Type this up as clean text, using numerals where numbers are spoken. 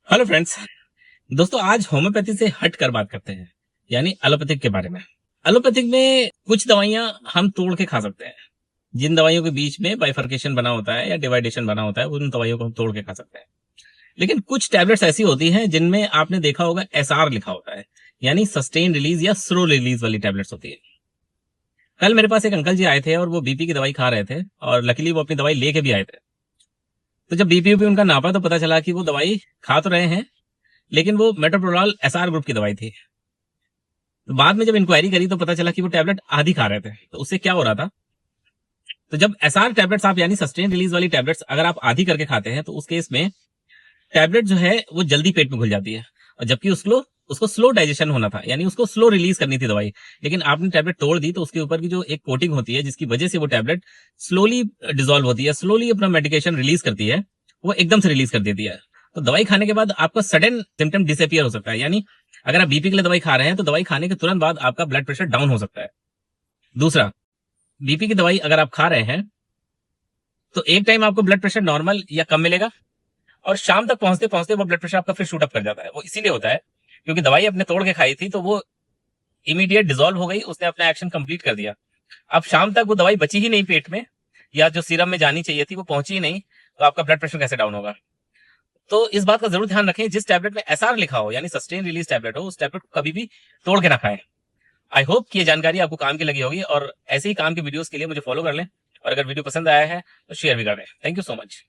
Hello friends. दोस्तों, आज homeopathy से हट कर बात करते हैं, यानी एलोपैथिक के बारे में। एलोपैथिक में कुछ दवाइयां हम तोड़ के खा सकते हैं। जिन दवाइयों के बीच में बाइफर्केशन बना होता है या डिवाइडेशन बना होता है, उन दवाइयों को हम तोड़ के खा सकते हैं। लेकिन कुछ टैबलेट्स ऐसी होती हैं जिनमें आपने देखा होगा एसआर लिखा होता है, यानी सस्टेन रिलीज या स्लो रिलीज वाली टैबलेट्स होती है। कल मेरे पास एक अंकल जी आए थे और वो बीपी की दवाई खा रहे थे, और लकीली वो अपनी दवाई लेके भी आए थे। तो जब बीपी उनका नापा तो पता चला कि वो दवाई खा तो रहे हैं, लेकिन वो मेटोप्रोलाल एसआर ग्रुप की दवाई थी। तो बाद में जब इंक्वायरी करी तो पता चला कि वो टैबलेट आधी खा रहे थे। तो उससे क्या हो रहा था, तो जब एसआर टैबलेट्स आप यानी सस्टेन रिलीज वाली टैबलेट्स अगर आप आधी करके खाते हैं, तो उस केस में टैबलेट जो है वो जल्दी पेट में घुल जाती है, और जबकि उसको स्लो डाइजेशन होना था, यानी उसको स्लो रिलीज करनी थी दवाई। लेकिन आपने टैबलेट तोड़ दी तो उसके ऊपर की जो एक कोटिंग होती है, जिसकी वजह से वो टैबलेट स्लोली डिजोल्व होती है, स्लोली अपना मेडिकेशन रिलीज करती है, वो एकदम से रिलीज कर देती है। तो दवाई खाने के बाद आपका सडन सिम्टम डिसअपियर हो सकता है, यानी अगर आप बीपी के लिए दवाई खा रहे हैं तो दवाई खाने के तुरंत बाद आपका ब्लड प्रेशर डाउन हो सकता है। दूसरा, बीपी की दवाई अगर आप खा रहे हैं तो एक टाइम आपको ब्लड प्रेशर नॉर्मल या कम मिलेगा, और शाम तक पहुंचते पहुंचते वो ब्लड प्रेशर आपका फिर शूट अप कर जाता है। वो इसीलिए होता है क्योंकि दवाई आपने तोड़ के खाई थी, तो वो इमीडिएट डिसॉल्व हो गई, उसने अपना एक्शन कंप्लीट कर दिया। अब शाम तक वो दवाई बची ही नहीं पेट में, या जो सीरम में जानी चाहिए थी वो पहुंची ही नहीं, तो आपका ब्लड प्रेशर कैसे डाउन होगा। तो इस बात का जरूर ध्यान रखें, जिस टैबलेट में एसआर लिखा हो यानी सस्टेन रिलीज टैबलेट हो, उस टैबलेट को कभी भी तोड़ के ना खाएं। आई होप कि ये जानकारी आपको काम की लगी होगी, और ऐसे ही काम के वीडियोस के लिए मुझे फॉलो कर लें, और अगर वीडियो पसंद आया है तो शेयर भी कर दें। Thank you so much.